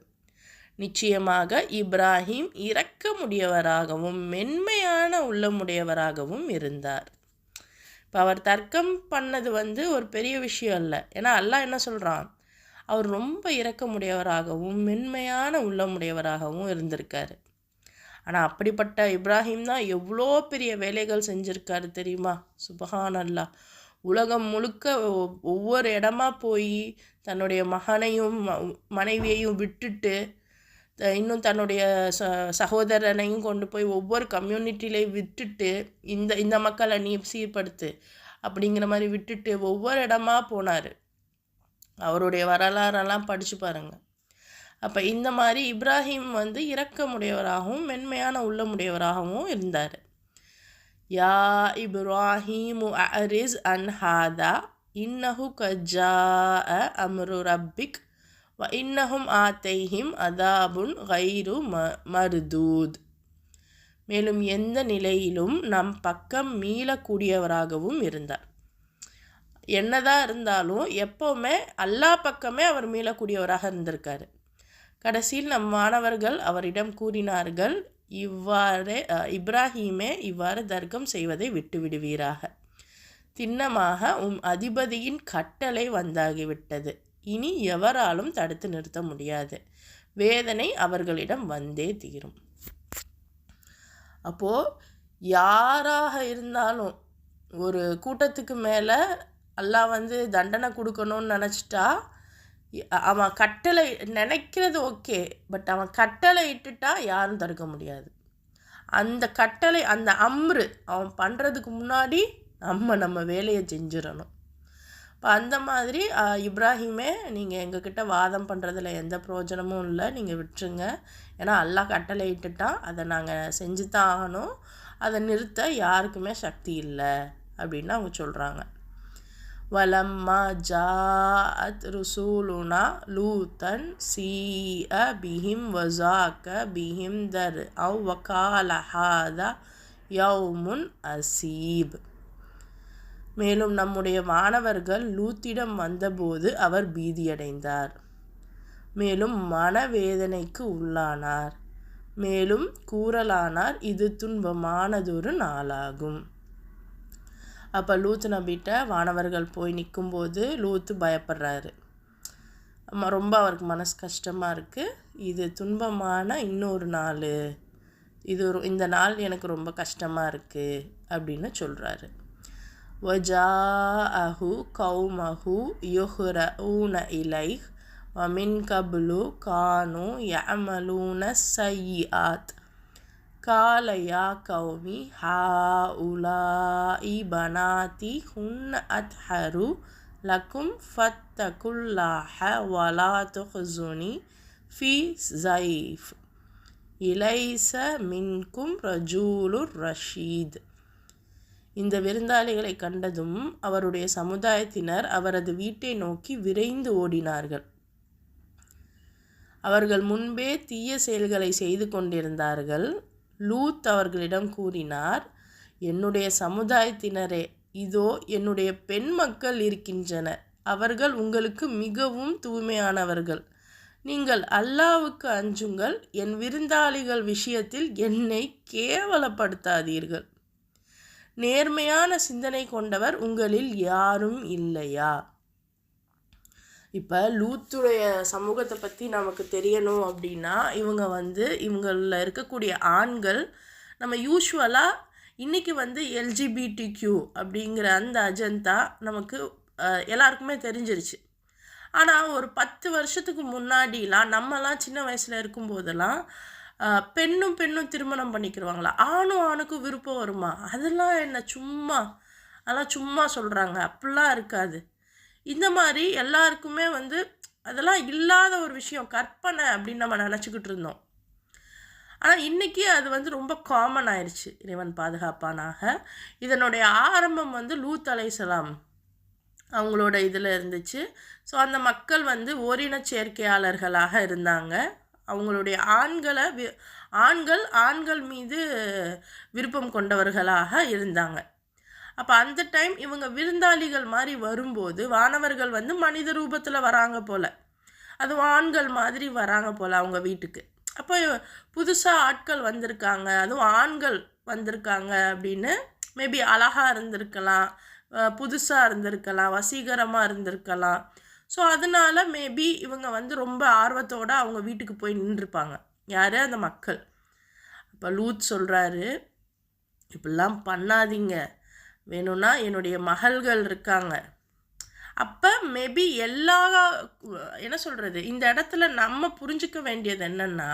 நிச்சயமாக இப்ராஹிம் இரக்கமுடையவராகவும் மென்மையான உள்ளமுடையவராகவும் இருந்தார். இப்போ அவர் தர்க்கம் பண்ணது வந்து ஒரு பெரிய விஷயம் இல்லை. ஏன்னா அல்லாஹ் என்ன சொல்கிறான், அவர் ரொம்ப இரக்கமுடையவராகவும் மென்மையான உள்ளமுடையவராகவும் இருந்திருக்காரு. ஆனால் அப்படிப்பட்ட இப்ராஹிம் தான் எவ்வளோ பெரிய வேலைகள் செஞ்சுருக்காரு தெரியுமா? சுபஹானல்லாஹ். உலகம் முழுக்க ஒவ்வொரு இடமா போய் தன்னுடைய மகனையும் மனைவியையும் விட்டுட்டு இன்னும் தன்னுடைய சகோதரனையும் கொண்டு போய் ஒவ்வொரு கம்யூனிட்டிலையும் விட்டுட்டு இந்த மக்களை நீ சீர்படுத்து அப்படிங்கிற மாதிரி விட்டுட்டு ஒவ்வொரு இடமா போனார். அவருடைய வரலாறெல்லாம் படித்து பாருங்கள். அப்போ இந்த மாதிரி இப்ராஹிம் வந்து இரக்கமுடையவராகவும் மென்மையான உள்ளமுடையவராகவும் இருந்தார். யா இப்ராஹிமு அரிஸ் அன் ஹாதா இன்னஹு கஜா அம்ரு ரப்பிக் வ இன்னஹும் ஆத்தைஹிம் அதாபுன் கைரு மருதூத். மேலும் எந்த நிலையிலும் நம் பக்கம் மீளக்கூடியவராகவும் இருந்தார். என்னதான் இருந்தாலும் எப்போவுமே அல்லாஹ் பக்கமே அவர் மீளக்கூடியவராக இருந்திருக்காரு. கடைசியில் நம் மாணவர்கள் அவரிடம் கூறினார்கள், இப்ராஹீமே இவ்வாறு தர்க்கம் செய்வதை விட்டுவிடுவீராக. திண்ணமாக அதிபதியின் கட்டளை வந்தாகிவிட்டது. இனி எவராலும் தடுத்து நிறுத்த முடியாது. வேதனை அவர்களிடம் வந்தே தீரும். அப்போது யாராக இருந்தாலும் ஒரு கூட்டத்துக்கு மேலே அல்லாஹ் வந்து தண்டனை கொடுக்கணும்னு நினச்சிட்டா அவன் கட்டளை நினைக்கிறது ஓகே, பட் அவன் கட்டளை இட்டுட்டா யாரும் தடுக்க முடியாது. அந்த கட்டளை அந்த அம்ரு அவன் பண்ணுறதுக்கு முன்னாடி நம்ம வேலையை செஞ்சிடணும். இப்போ அந்த மாதிரி இப்ராஹிமே நீங்கள் எங்ககிட்ட வாதம் பண்ணுறதுல எந்த பிரயோஜனமும் இல்லை, நீங்கள் விட்டுருங்க. ஏன்னா அல்லாஹ் கட்டளை இட்டுட்டான், அதை நாங்கள் செஞ்சு தான் ஆகணும். அதை நிறுத்த யாருக்குமே சக்தி இல்லை அப்படின்னு அவங்க சொல்கிறாங்க. வலம்மா ஜாஅத் ருசூலுனா லூத்தன் சீஅ பிஹிம் வஸாக்க பிஹிம் தர் அவ் வகால ஹாதா யௌமுன் அசீப். மேலும் நம்முடைய மாணவர்கள் லூத்திடம் வந்தபோது அவர் பீதியடைந்தார், மேலும் மனவேதனைக்கு உள்ளானார், மேலும் கூறலானார், இது துன்பமானதொரு நாளாகும். அப்போ லூத்து நபிட்ட வானவர்கள் போய் நிற்கும்போது லூத்து பயப்படுறாரு. ரொம்ப அவருக்கு மனசு கஷ்டமாக இருக்குது. இது துன்பமான இன்னொரு நாள், இந்த நாள் எனக்கு ரொம்ப கஷ்டமாக இருக்குது அப்படின்னு சொல்கிறாரு. வஜாஅஹு கௌமஹு யுஹ்ரஊன இலைஹ் வமின் கப்லு கானு யஅமலூன ஸய்யிஆத் கால யா கௌமி ஹாஉலாஇ பனாதி ஹுன்ன அத்ஹரு லக்கும் ஃபத்தகுல்லாஹ வலா துஹ்ஸுனி ஃபி ஸைஃப் இலைஸ மின்கும் ரஜூலுர் ரஷீத். இந்த விருந்தாளிகளை கண்டதும் அவருடைய சமுதாயத்தினர் அவரது வீட்டை நோக்கி விரைந்து ஓடினார்கள். அவர்கள் முன்பே தீய செயல்களை செய்து கொண்டிருந்தார்கள். லூத் அவர்களிடம் கூறினார், என்னுடைய சமுதாயத்தினரே, இதோ என்னுடைய பெண் மக்கள் இருக்கின்றனர். அவர்கள் உங்களுக்கு மிகவும் தூய்மையானவர்கள். நீங்கள் அல்லாஹ்வுக்கு அஞ்சுங்கள். என் விருந்தாளிகள் விஷயத்தில் என்னை கேவலப்படுத்தாதீர்கள். நேர்மையான சிந்தனை கொண்டவர் உங்களில் யாரும் இல்லையா? இப்போ லூத்துடைய சமூகத்தை பற்றி நமக்கு தெரியணும் அப்படின்னா இவங்களில் இருக்கக்கூடிய ஆண்கள் நம்ம யூஸ்வலாக இன்றைக்கி எல்ஜிபிடிக்யூ அப்படிங்கிற அந்த அஜெண்டா நமக்கு எல்லாருக்குமே தெரிஞ்சிருச்சு. ஆனால் ஒரு 10 வருஷத்துக்கு முன்னாடிலாம் நம்மலாம் சின்ன வயசில் இருக்கும்போதெல்லாம் பெண்ணும் திருமணம் பண்ணிக்கிடுவாங்களா, ஆணும் ஆணுக்கும் விருப்பம் வருமா, அதெல்லாம் அதெல்லாம் சும்மா சொல்கிறாங்க, அப்படிலாம் இருக்காது. இந்த மாதிரி எல்லாருக்குமே அதெல்லாம் இல்லாத ஒரு விஷயம், கற்பனை அப்படின்னு நம்ம நினச்சிக்கிட்டு இருந்தோம். ஆனால் இன்றைக்கி அது ரொம்ப காமன் ஆயிடுச்சு. இறைவன் பாதுகாப்பானாக. இதனுடைய ஆரம்பம் லூத் அலைஹிஸ்ஸலாம் அவங்களோட இதில் இருந்துச்சு. ஸோ அந்த மக்கள் ஓரின சேர்க்கையாளர்களாக இருந்தாங்க. அவங்களுடைய ஆண்கள் மீது விருப்பம் கொண்டவர்களாக இருந்தாங்க. அப்போ அந்த டைம் இவங்க விருந்தாளிகள் மாதிரி வரும்போது வானவர்கள் மனித ரூபத்தில் வராங்க போல், அதுவும் ஆண்கள் மாதிரி வராங்க போல் அவங்க வீட்டுக்கு. அப்போ புதுசாக ஆட்கள் வந்திருக்காங்க, அதுவும் ஆண்கள் வந்திருக்காங்க அப்படின்னு மேபி அழகாக இருந்திருக்கலாம், புதுசாக இருந்திருக்கலாம், வசீகரமாக இருந்திருக்கலாம். ஸோ அதனால மேபி இவங்க ரொம்ப ஆர்வத்தோடு அவங்க வீட்டுக்கு போய் நின்றுருப்பாங்க. யார்? அந்த மக்கள். அப்போ லூத் சொல்கிறாரு, இப்படிலாம் பண்ணாதீங்க. வேணும்னா என்னுடைய மகள்கள் இருக்காங்க, அப்போ மேபி எல்லா என்ன சொல்கிறது, இந்த இடத்துல நம்ம புரிஞ்சுக்க வேண்டியது என்னென்னா,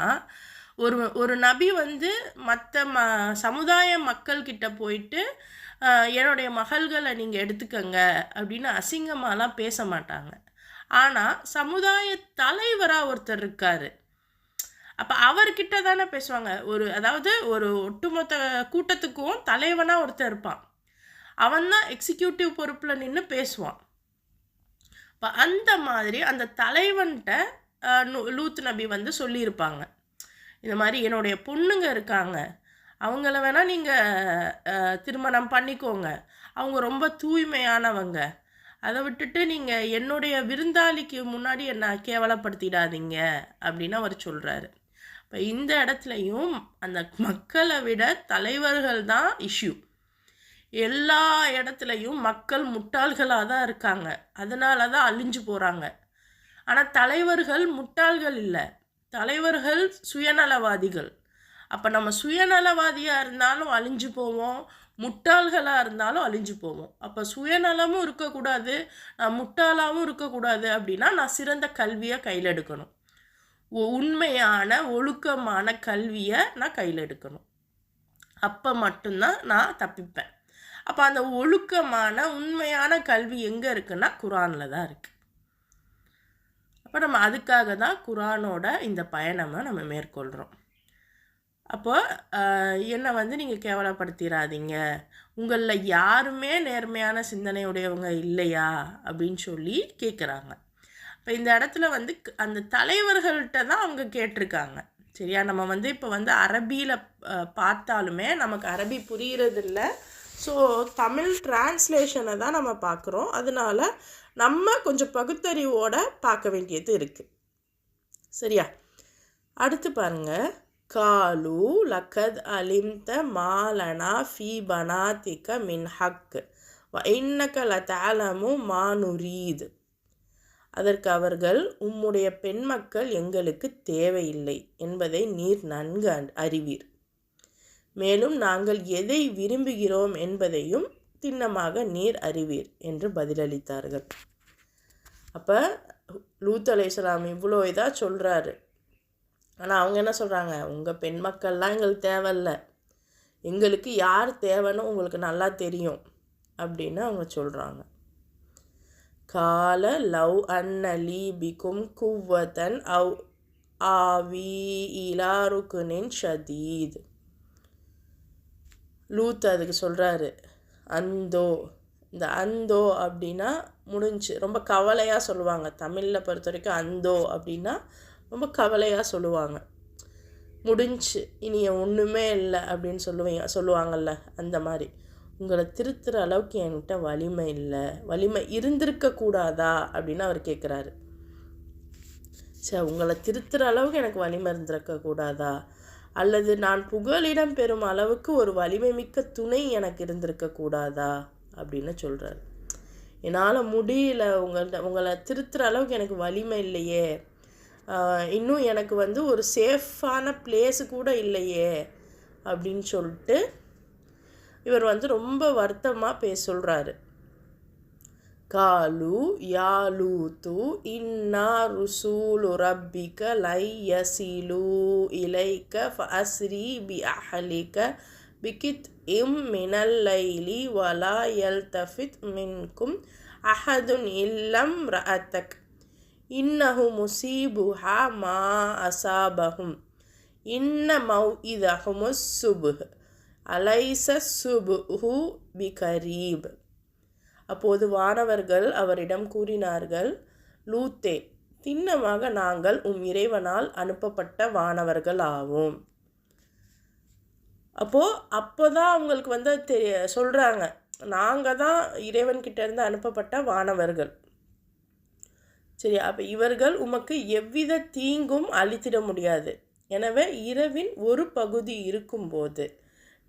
ஒரு ஒரு நபி வந்து மற்ற சமுதாய மக்கள்கிட்ட போயிட்டு என்னுடைய மகள்களை நீங்கள் எடுத்துக்கங்க அப்படின்னு அசிங்கமாலாம் பேச மாட்டாங்க. ஆனால் சமுதாய தலைவராக ஒருத்தர் இருக்கார், அப்போ அவர்கிட்ட தானே பேசுவாங்க. அதாவது ஒரு ஒட்டுமொத்த கூட்டத்துக்கும் தலைவனாக ஒருத்தர் இருப்பான், அவன் தான் எக்ஸிக்யூட்டிவ் பொறுப்பில் நின்று பேசுவான். இப்போ அந்த மாதிரி அந்த தலைவன்கிட்ட லூத் நபி வந்து சொல்லியிருப்பாங்க, இந்த மாதிரி என்னுடைய பொண்ணுங்க இருக்காங்க, அவங்கள வேணால் நீங்கள் திருமணம் பண்ணிக்கோங்க, அவங்க ரொம்ப தூய்மையானவங்க, அதை விட்டுட்டு நீங்கள் என்னுடைய விருந்தாளிக்கு முன்னாடி என்னை கேவலப்படுத்திடாதீங்க அப்படின்னு அவர் சொல்கிறாரு. இப்போ இந்த இடத்துலையும் அந்த மக்களை விட தலைவர்கள் தான் இஷ்யூ. எல்லா இடத்துலையும் மக்கள் முட்டாள்களாக தான் இருக்காங்க, அதனால தான் அழிஞ்சு போகிறாங்க. ஆனால் தலைவர்கள் முட்டாள்கள் இல்லை, தலைவர்கள் சுயநலவாதிகள். அப்போ நம்ம சுயநலவாதியாக இருந்தாலும் அழிஞ்சு போவோம், முட்டாள்களாக இருந்தாலும் அழிஞ்சு போவோம். அப்போ சுயநலமும் இருக்கக்கூடாது, நான் முட்டாளாகவும் இருக்கக்கூடாது. அப்படின்னா நான் சிறந்த கல்வியை கையில் எடுக்கணும், உண்மையான ஒழுக்கமான கல்வியை நான் கையில் எடுக்கணும். அப்போ மட்டும்தான் நான் தப்பிப்பேன். அப்போ அந்த ஒழுக்கமான உண்மையான கல்வி எங்கே இருக்குன்னா குரானில் தான் இருக்குது. அப்போ நம்ம அதுக்காக தான் குரானோட இந்த பயணமை நம்ம மேற்கொள்கிறோம். அப்போ என்னை வந்து நீங்கள் கேவலப்படுத்திடாதீங்க, உங்களில் யாருமே நேர்மையான சிந்தனையுடையவங்க இல்லையா அப்படின்னு சொல்லி கேட்குறாங்க. இப்போ இந்த இடத்துல வந்து அந்த தலைவர்கள்ட்ட தான் அவங்க கேட்டிருக்காங்க. சரியா, நம்ம வந்து இப்போ வந்து அரபியில் பார்த்தாலுமே நமக்கு அரபி புரிகிறதில்ல. ஸோ தமிழ் டிரான்ஸ்லேஷனை தான் நம்ம பார்க்குறோம். அதனால நம்ம கொஞ்சம் பகுத்தறிவோடு பார்க்க வேண்டியது இருக்குது. சரியா, அடுத்து பாருங்கள். காலு லக்கத் அலிம்த மாலனா ஃபி பனாதிக மின் ஹக் வ இன்னக லதஅலமு மா நுரீத். அதற்கு அவர்கள், உம்முடைய பெண்மக்கள் எங்களுக்கு தேவையில்லை என்பதை நீர் நன்கு அறிவீர், மேலும் நாங்கள் எதை விரும்புகிறோம் என்பதையும் திண்ணமாக நீர் அறிவீர் என்று பதிலளித்தார்கள். அப்போ லூத் அலைஹிஸ்ஸலாம் இவ்வளோ இதாக சொல்கிறாரு. ஆனால் அவங்க என்ன சொல்கிறாங்க, உங்கள் பெண்மக்கள்லாம் எங்களுக்கு தேவையில்ல, எங்களுக்கு யார் தேவைன்னு உங்களுக்கு நல்லா தெரியும் அப்படின்னு அவங்க சொல்கிறாங்க. கால லவ் அன்னலி பிகும் குவத்தன் அவ் ஆவி இலா ருக்குனின் ஷதீத். லூத் அதுக்கு சொல்கிறாரு, அந்தோ. இந்த அந்தோ அப்படின்னா முடிஞ்சு, ரொம்ப கவலையாக சொல்லுவாங்க. தமிழில் பொறுத்த வரைக்கும் அந்தோ அப்படின்னா ரொம்ப கவலையாக சொல்லுவாங்க. முடிஞ்சு, இனி ஒன்றுமே இல்லை அப்படின்னு சொல்லுவாங்கள்ல, அந்த மாதிரி. உங்களை திருத்துற அளவுக்கு என்கிட்ட வலிமை இல்லை, வலிமை இருந்திருக்கக்கூடாதா அப்படின்னு அவர் கேட்குறாரு. சரி, உங்களை திருத்துற அளவுக்கு எனக்கு வலிமை இருந்திருக்கக்கூடாதா, அல்லது நான் புகலிடம் பெறும் அளவுக்கு ஒரு வலிமை மிக்க துணை எனக்கு இருந்திருக்கக்கூடாதா அப்படின்னு சொல்கிறார். என்னால் முடியல, உங்களை திருத்துற அளவுக்கு எனக்கு வலிமை இல்லையே, இன்னும் எனக்கு வந்து ஒரு சேஃபான பிளேஸு கூட இல்லையே அப்படின்னு சொல்லிட்டு இவர் வந்து ரொம்ப வருத்தமாக சொல்கிறாரு. காலு யாலூத்து இன்னா ருசூலு ரப்பிக லை யசிலு இலைக்க ஃபஅஸ்ரி பி அஹலிக பிகித் மினல் லைலி வலா யல்தஃபித் மின்கும் அஹதுன் இல்லம் ரஅத்தக் இன்னஹு முசீபுஹா மா அசாபஹும் இன்ன மௌஇதஹுமுஸ் சுபுஹ் அலைஸ சுபுஹு பிகரீப். அப்போது வானவர்கள் அவரிடம் கூறினார்கள், லூத்தே, திண்ணமாக நாங்கள் இறைவனால் அனுப்பப்பட்ட வானவர்கள் ஆவோம். அப்போ தான் அவங்களுக்கு வந்து சொல்கிறாங்க, நாங்கள் தான் இறைவன்கிட்டேருந்து அனுப்பப்பட்ட வானவர்கள். சரி, அப்போ இவர்கள் உமக்கு எவ்வித தீங்கும் அளித்திட முடியாது. எனவே இரவின் ஒரு பகுதி இருக்கும்போது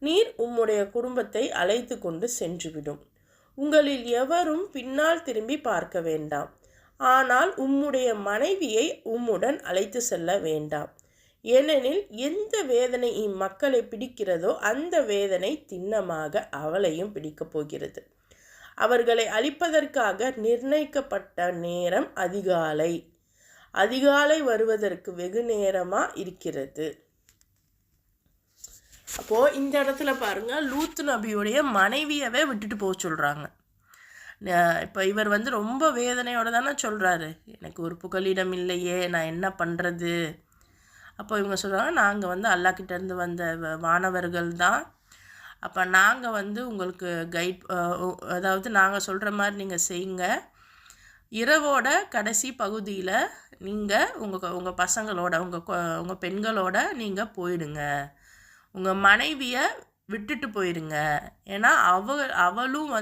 நீர் உம்முடைய குடும்பத்தை அழைத்து கொண்டு சென்றுவிடும். உங்களில் எவரும் பின்னால் திரும்பி பார்க்க வேண்டாம். ஆனால் உம்முடைய மனைவியை உம்முடன் அழைத்து செல்ல வேண்டாம். ஏனெனில் எந்த வேதனை இம்மக்களை பிடிக்கிறதோ அந்த வேதனை திண்ணமாக அவளையும் பிடிக்கப் போகிறது. அவர்களை அழிப்பதற்காக நிர்ணயிக்கப்பட்ட நேரம் அதிகாலை. அதிகாலை வருவதற்கு வெகு நேரமாக இருக்கிறது. அப்போது இந்த இடத்துல பாருங்கள், லூத் நபியுடைய மனைவியவே விட்டுட்டு போக சொல்கிறாங்க. இப்போ இவர் ரொம்ப வேதனையோடு தானே சொல்கிறாரு, எனக்கு ஒரு புகலிடம் இல்லையே, நான் என்ன பண்ணுறது. அப்போ இவங்க சொல்கிறாங்க, நாங்கள் அல்லாஹ்கிட்டேருந்து வந்த வானவர்கள் தான். அப்போ நாங்கள் உங்களுக்கு கைட், அதாவது நாங்கள் சொல்கிற மாதிரி நீங்கள் செய்யுங்க. இரவோட கடைசி பகுதியில் நீங்கள் உங்கள் பசங்களோட உங்கள் பெண்களோட நீங்கள் போயிடுங்க. உங்கள் மனைவியை விட்டுட்டு போயிடுங்க. ஏன்னா அவளும்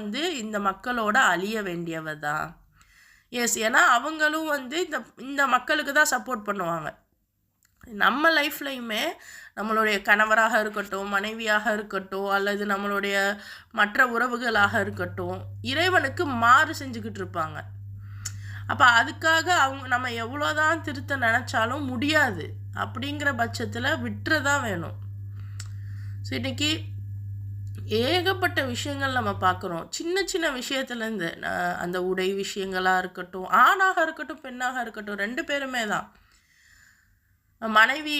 இந்த மக்களோட அழிய வேண்டியவ தான். எஸ், ஏன்னா அவங்களும் இந்த மக்களுக்கு தான் சப்போர்ட் பண்ணுவாங்க. நம்ம லைஃப்லையுமே நம்மளுடைய கணவராக இருக்கட்டும், மனைவியாக இருக்கட்டும், அல்லது நம்மளுடைய மற்ற உறவுகளாக இருக்கட்டும், இறைவனுக்கு மாறு செஞ்சுக்கிட்டு இருப்பாங்க. அப்போ அதுக்காக நம்ம எவ்வளோதான் திருத்த நினச்சாலும் முடியாது. அப்படிங்கிற பட்சத்தில் விட்டுறதான் வேணும். ஸோ இன்றைக்கி ஏகப்பட்ட விஷயங்கள் நம்ம பார்க்குறோம். சின்ன சின்ன விஷயத்துலேருந்து அந்த உடை விஷயங்களாக இருக்கட்டும், ஆணாக இருக்கட்டும் பெண்ணாக இருக்கட்டும், 2 பேருமே தான். மனைவி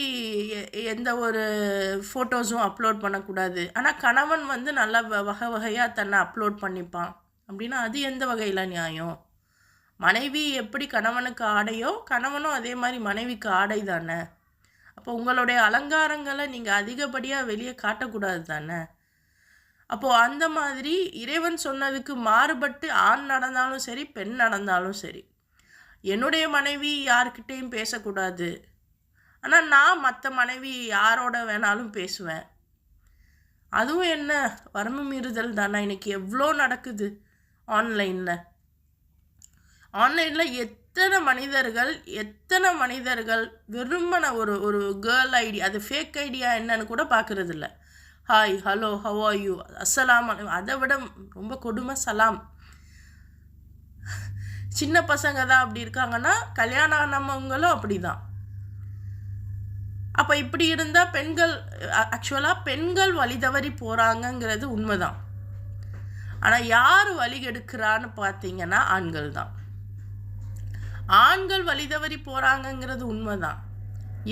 எந்த ஒரு ஃபோட்டோஸும் அப்லோட் பண்ணக்கூடாது. ஆனால் கணவன் நல்லா வகை வகையாக தன்னை அப்லோட் பண்ணிப்பான். அப்படின்னா அது எந்த வகையில் நியாயம்? மனைவி எப்படி கணவனுக்கு ஆடையோ, கணவனும் அதே மாதிரி மனைவிக்கு ஆடை தானே. அப்போ உங்களுடைய அலங்காரங்களை நீங்கள் அதிகப்படியாக வெளியே காட்டக்கூடாது தானே. அப்போது அந்த மாதிரி இறைவன் சொன்னதுக்கு மாறுபட்டு ஆண் நடந்தாலும் சரி, பெண் நடந்தாலும் சரி, என்னுடைய மனைவி யார்கிட்டையும் பேசக்கூடாது, ஆனால் நான் மற்ற மனைவி யாரோட வேணாலும் பேசுவேன். அதுவும் என்ன வரம்பு மீறுதல் தானே. இன்றைக்கி எவ்வளோ நடக்குது ஆன்லைனில். எத்தனை மனிதர்கள் வெறுமன ஒரு கேர்ள் ஐடி, அது ஃபேக் ஐடியா என்னன்னு கூட பார்க்குறது இல்லை. Hi, hello, how are you, அஸ்ஸலாம், அதை விட ரொம்ப கொடுமை சலாம். சின்ன பசங்க தான் அப்படி இருக்காங்கன்னா, கல்யாணம் ஆனவங்களும் அப்படி தான். அப்போ இப்படி இருந்தால் ஆக்சுவலாக பெண்கள் வழி தவறி போகிறாங்கங்கிறது உண்மைதான். ஆனால் யார் வழி எடுக்கிறான்னு பார்த்தீங்கன்னா ஆண்கள் தான். ஆண்கள் வழி தவறி போகிறாங்கங்கிறது உண்மைதான்.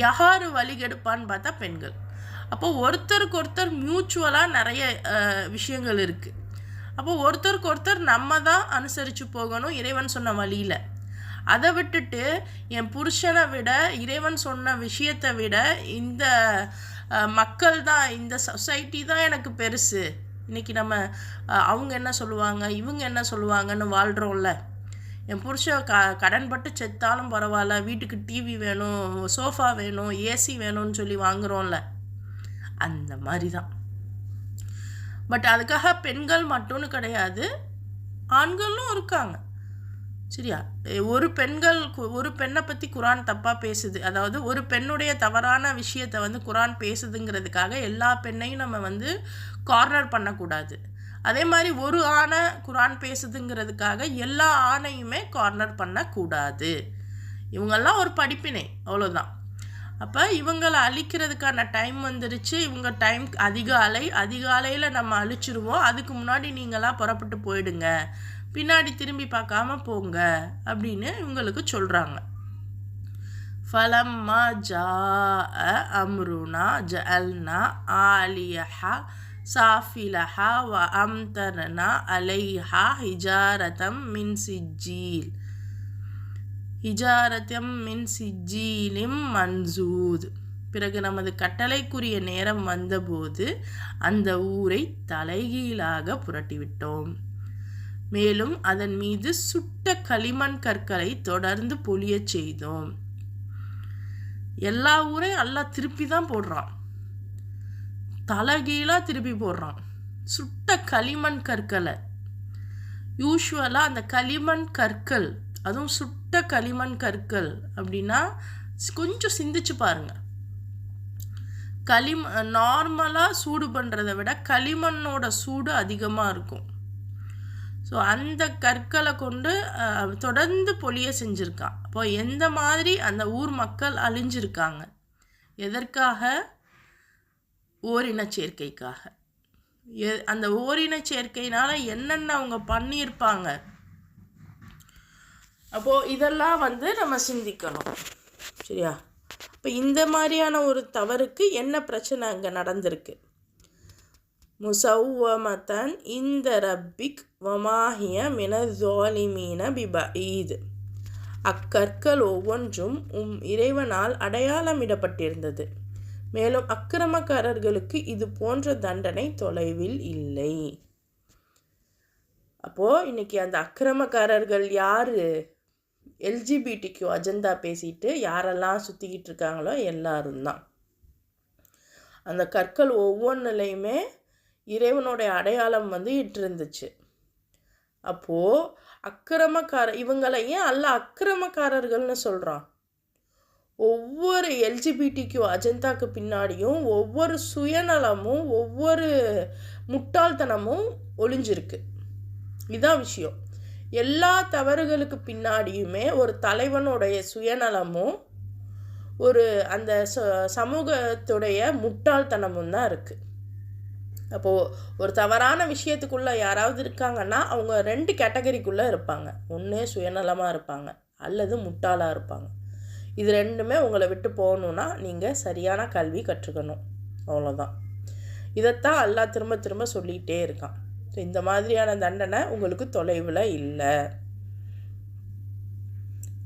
யார் வழி கெடுப்பான்னு பார்த்தா பெண்கள். அப்போ ஒருத்தருக்கு ஒருத்தர் மியூச்சுவலாக நிறைய விஷயங்கள் இருக்குது. அப்போ ஒருத்தருக்கு ஒருத்தர் நம்ம தான் அனுசரித்து போகணும் இறைவன் சொன்ன வழியில். அதை விட்டுட்டு என் புருஷனை விட, இறைவன் சொன்ன விஷயத்தை விட இந்த மக்கள் தான், இந்த சொசைட்டி தான் எனக்கு பெருசு, இன்றைக்கி நம்ம அவங்க என்ன சொல்லுவாங்க, இவங்க என்ன சொல்லுவாங்கன்னு வாழ்கிறோம்ல. என் புருஷன் கடன்பட்டு செத்தாலும் பரவாயில்ல, வீட்டுக்கு டிவி வேணும், சோஃபா வேணும், ஏசி வேணும்னு சொல்லி வாங்குகிறோம்ல, அந்த மாதிரி தான். பட் அதுக்காக பெண்கள் மட்டும்னு கிடையாது, ஆண்களும் இருக்காங்க. சரியா? ஒரு பெண்ணை பற்றி குரான் தப்பாக பேசுது, அதாவது ஒரு பெண்ணுடைய தவறான விஷயத்தை குரான் பேசுதுங்கிறதுக்காக எல்லா பெண்ணையும் நம்ம கார்னர் பண்ணக்கூடாது. அதே மாதிரி ஒரு ஆணை குரான் பேசுதுங்கிறதுக்காக எல்லா ஆணையுமே கார்னர் பண்ணக்கூடாது. இவங்கெல்லாம் ஒரு படிப்பினை, அவ்வளோதான். அப்போ இவங்களை அழிக்கிறதுக்கான டைம் வந்துருச்சு. இவங்க டைம் அதிகாலையில் நம்ம அழிச்சிருவோம். அதுக்கு முன்னாடி நீங்களாம் புறப்பட்டு போயிடுங்க, பின்னாடி திரும்பி பார்க்காம போங்க அப்படின்னு இவங்களுக்கு சொல்கிறாங்க. ஃபலம்மா ஜாஅ அம்ருனா ஜஅல்னா ஆலியஹா சாஃபிலஹா வ அம்தர்னா அலைஹா ஹிஜாரதம் மின் சிஜ்ஜீலிம் மன்சூத். பிறகு நமது கட்டளைக்குரிய நேரம் வந்தபோது அந்த ஊரை தலைகீழாக புரட்டிவிட்டோம். மேலும் அதன் மீது சுட்ட களிமண் கற்களை தொடர்ந்து பொழியச் செய்தோம். எல்லா ஊரையும் அல்லாஹ் திருப்பி தான் போடுறான், தலைகீழாக திருப்பி போடுறான். சுட்ட களிமண் கற்களை, யூஸ்வலாக அந்த களிமண் கற்கள், அதுவும் சுட்ட களிமண் கற்கள் அப்படின்னா கொஞ்சம் சிந்திச்சு பாருங்க. நார்மலாக சூடு பண்ணுறதை விட களிமண்ணோட சூடு அதிகமாக இருக்கும். ஸோ அந்த கற்களை கொண்டு தொடர்ந்து பொழிய செஞ்சுருக்கான். அப்போ எந்த மாதிரி அந்த ஊர் மக்கள் அழிஞ்சிருக்காங்க, எதற்காக? ஓரின சேர்க்கைக்காக. அந்த ஓரின சேர்க்கையினால் என்னென்ன அவங்க பண்ணியிருப்பாங்க. அப்போது இதெல்லாம் நம்ம சிந்திக்கணும். சரியா? இப்போ இந்த மாதிரியான ஒரு தவறுக்கு என்ன பிரச்சனை அங்கே நடந்திருக்கு? முசவ்வமதன் இந்த ரப்பிக் வமாஹிய மினஸாலிமீன பிபஈத். அக்கற்கள் ஒவ்வொன்றும் இறைவனால் அடையாளமிடப்பட்டிருந்தது, மேலும் அக்கிரமக்காரர்களுக்கு இது போன்ற தண்டனை தொலைவில் இல்லை. அப்போது இன்னைக்கு அந்த அக்கிரமக்காரர்கள் யார்? எல்ஜிபிடிக்யூ அஜெண்டா பேசிட்டு யாரெல்லாம் சுற்றிக்கிட்டு இருக்காங்களோ எல்லாரும் தான். அந்த கற்கள் ஒவ்வொன்றுலையுமே இறைவனுடைய அடையாளம் இட்டிருந்துச்சு. அப்போது இவங்களை ஏன் அக்கிரமக்காரர்கள்னு சொல்கிறான்? ஒவ்வொரு எல்ஜிபிடிக்யூ அஜெண்டாக்கு பின்னாடியும் ஒவ்வொரு சுயநலமும் ஒவ்வொரு முட்டாள்தனமும் ஒளிஞ்சிருக்கு. இதான் விஷயம். எல்லா தவறுகளுக்கு பின்னாடியுமே ஒரு தலைவனுடைய சுயநலமும் ஒரு அந்த சமூகத்துடைய முட்டாள்தனமும் தான் இருக்குது. அப்போது ஒரு தவறான விஷயத்துக்குள்ளே யாராவது இருக்காங்கன்னா அவங்க 2 கேட்டகரிக்குள்ளே இருப்பாங்க. ஒன்று சுயநலமாக இருப்பாங்க, அல்லது முட்டாளாக இருப்பாங்க. இது ரெண்டுமே உங்களை விட்டு போகணுன்னா நீங்கள் சரியான கல்வி கற்றுக்கணும். அவ்வளோதான். இதைத்தான் அல்லாஹ் திரும்ப திரும்ப சொல்லிகிட்டே இருக்கான். ஸோ இந்த மாதிரியான தண்டனை உங்களுக்கு தொலைவில் இல்லை.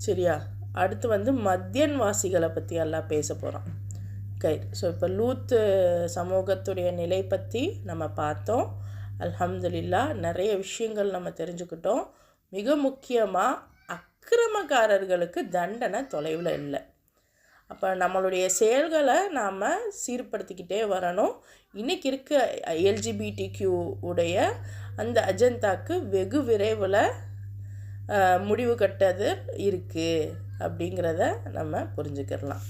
சரியா? அடுத்து மத்தியன்வாசிகளை பற்றி எல்லாம் பேச போகிறோம். ஸோ இப்போ லூத்து சமூகத்துடைய நிலை பற்றி நம்ம பார்த்தோம். அல்ஹம்துலில்லாஹ் நிறைய விஷயங்கள் நம்ம தெரிஞ்சுக்கிட்டோம். மிக முக்கியமாக அக்கிரமக்காரர்களுக்கு தண்டனை தொலைவில் இல்லை. அப்போ நம்மளுடைய செயல்களை நாம் சீர்படுத்திக்கிட்டே வரணும். இன்றைக்கி இருக்க எல்ஜிபிடிக்யூ உடைய அந்த அஜெண்டாக்கு வெகு விரைவில் முடிவு கட்டது இருக்குது அப்படிங்கிறத நம்ம புரிஞ்சுக்கிடலாம்.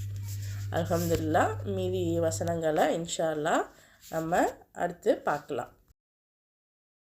அல்ஹம்துலில்லாஹ் மீதி வசனங்களை இன்ஷா அல்லாஹ் நம்ம அடுத்து பார்க்கலாம்.